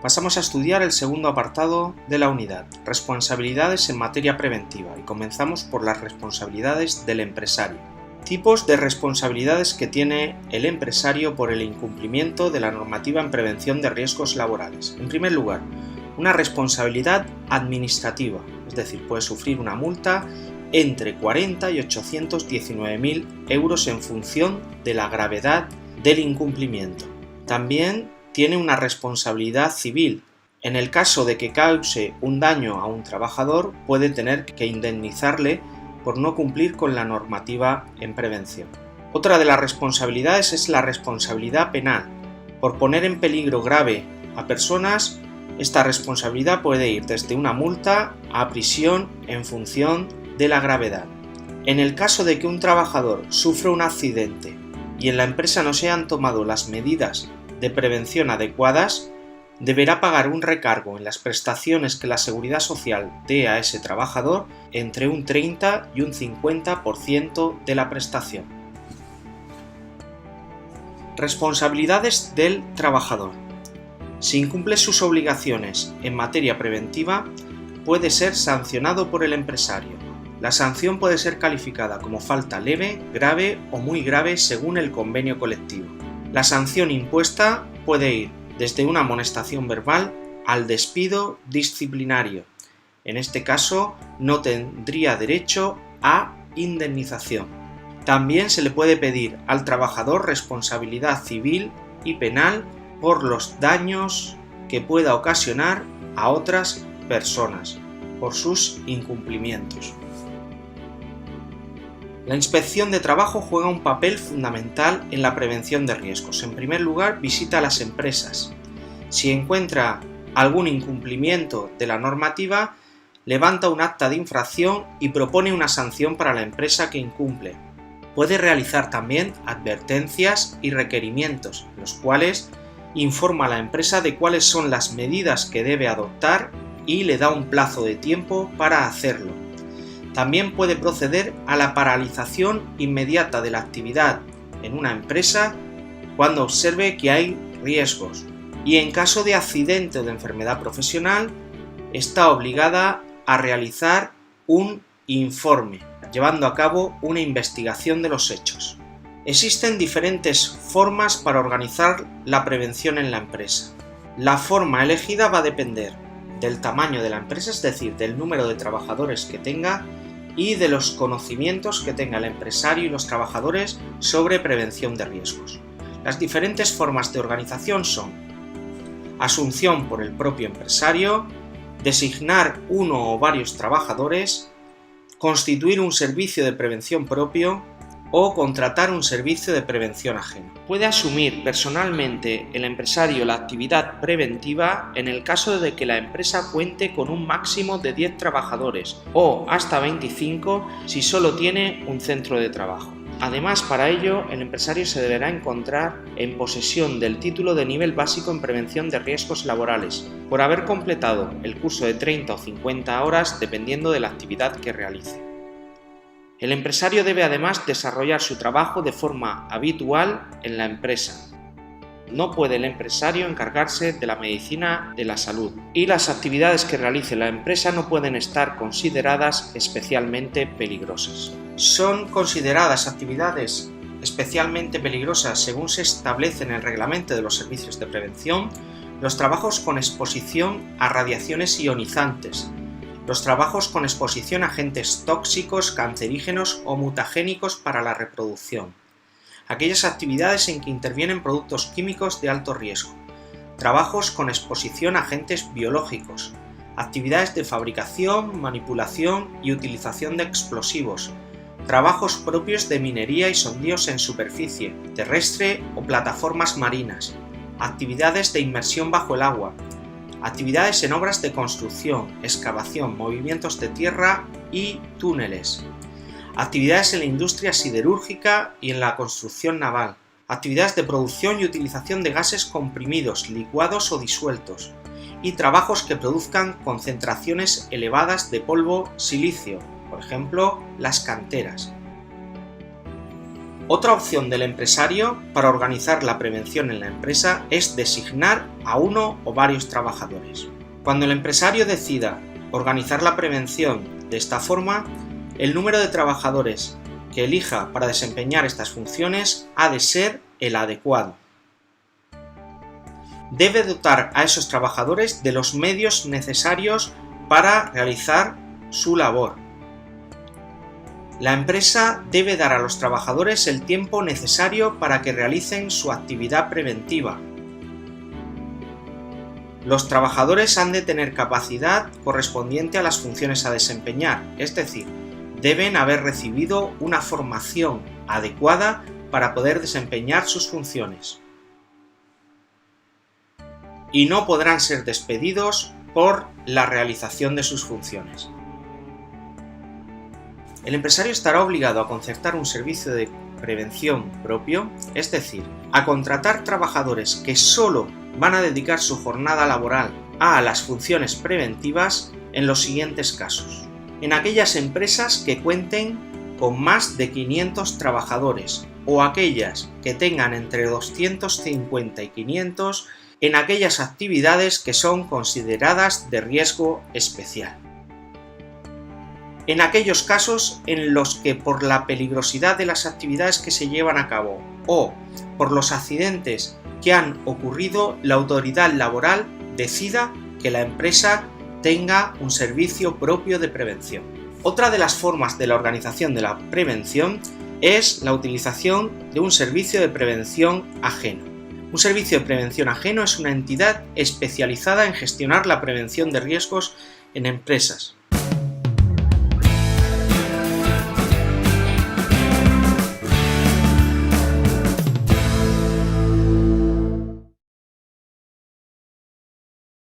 Pasamos a estudiar el segundo apartado de la unidad, responsabilidades en materia preventiva, y comenzamos por las responsabilidades del empresario. Tipos de responsabilidades que tiene el empresario por el incumplimiento de la normativa en prevención de riesgos laborales. En primer lugar, una responsabilidad administrativa, es decir, puede sufrir una multa entre 40 y 819.000 euros en función de la gravedad del incumplimiento. También tiene una responsabilidad civil. En el caso de que cause un daño a un trabajador, puede tener que indemnizarle por no cumplir con la normativa en prevención. Otra de las responsabilidades es la responsabilidad penal. Por poner en peligro grave a personas, esta responsabilidad puede ir desde una multa a prisión en función de la gravedad. En el caso de que un trabajador sufra un accidente y en la empresa no se han tomado las medidas de prevención adecuadas, deberá pagar un recargo en las prestaciones que la Seguridad Social dé a ese trabajador entre un 30 y un 50% de la prestación. Responsabilidades del trabajador. Si incumple sus obligaciones en materia preventiva, puede ser sancionado por el empresario. La sanción puede ser calificada como falta leve, grave o muy grave según el convenio colectivo. La sanción impuesta puede ir desde una amonestación verbal al despido disciplinario. En este caso, no tendría derecho a indemnización. También se le puede pedir al trabajador responsabilidad civil y penal por los daños que pueda ocasionar a otras personas por sus incumplimientos. La inspección de trabajo juega un papel fundamental en la prevención de riesgos. En primer lugar, visita a las empresas. Si encuentra algún incumplimiento de la normativa, levanta un acta de infracción y propone una sanción para la empresa que incumple. Puede realizar también advertencias y requerimientos, los cuales informa a la empresa de cuáles son las medidas que debe adoptar y le da un plazo de tiempo para hacerlo. También puede proceder a la paralización inmediata de la actividad en una empresa cuando observe que hay riesgos, y en caso de accidente o de enfermedad profesional está obligada a realizar un informe, llevando a cabo una investigación de los hechos. Existen diferentes formas para organizar la prevención en la empresa. La forma elegida va a depender del tamaño de la empresa, es decir, del número de trabajadores que tenga y de los conocimientos que tenga el empresario y los trabajadores sobre prevención de riesgos. Las diferentes formas de organización son: asunción por el propio empresario, designar uno o varios trabajadores, constituir un servicio de prevención propio o contratar un servicio de prevención ajeno. Puede asumir personalmente el empresario la actividad preventiva en el caso de que la empresa cuente con un máximo de 10 trabajadores o hasta 25 si solo tiene un centro de trabajo. Además, para ello, el empresario se deberá encontrar en posesión del título de nivel básico en prevención de riesgos laborales, por haber completado el curso de 30 o 50 horas dependiendo de la actividad que realice. El empresario debe además desarrollar su trabajo de forma habitual en la empresa. No puede el empresario encargarse de la medicina de la salud, y las actividades que realice la empresa no pueden estar consideradas especialmente peligrosas. Son consideradas actividades especialmente peligrosas, según se establece en el reglamento de los servicios de prevención, los trabajos con exposición a radiaciones ionizantes, los trabajos con exposición a agentes tóxicos, cancerígenos o mutagénicos para la reproducción, aquellas actividades en que intervienen productos químicos de alto riesgo, trabajos con exposición a agentes biológicos, actividades de fabricación, manipulación y utilización de explosivos, trabajos propios de minería y sondíos en superficie, terrestre o plataformas marinas, actividades de inmersión bajo el agua, actividades en obras de construcción, excavación, movimientos de tierra y túneles, actividades en la industria siderúrgica y en la construcción naval, actividades de producción y utilización de gases comprimidos, licuados o disueltos, y trabajos que produzcan concentraciones elevadas de polvo silicio, por ejemplo, las canteras. Otra opción del empresario para organizar la prevención en la empresa es designar a uno o varios trabajadores. Cuando el empresario decida organizar la prevención de esta forma, el número de trabajadores que elija para desempeñar estas funciones ha de ser el adecuado. Debe dotar a esos trabajadores de los medios necesarios para realizar su labor. La empresa debe dar a los trabajadores el tiempo necesario para que realicen su actividad preventiva. Los trabajadores han de tener capacidad correspondiente a las funciones a desempeñar, es decir, deben haber recibido una formación adecuada para poder desempeñar sus funciones. Y no podrán ser despedidos por la realización de sus funciones. El empresario estará obligado a concertar un servicio de prevención propio, es decir, a contratar trabajadores que solo van a dedicar su jornada laboral a las funciones preventivas en los siguientes casos. En aquellas empresas que cuenten con más de 500 trabajadores o aquellas que tengan entre 250 y 500 en aquellas actividades que son consideradas de riesgo especial. En aquellos casos en los que por la peligrosidad de las actividades que se llevan a cabo o por los accidentes que han ocurrido, la autoridad laboral decida que la empresa tenga un servicio propio de prevención. Otra de las formas de la organización de la prevención es la utilización de un servicio de prevención ajeno. Un servicio de prevención ajeno es una entidad especializada en gestionar la prevención de riesgos en empresas.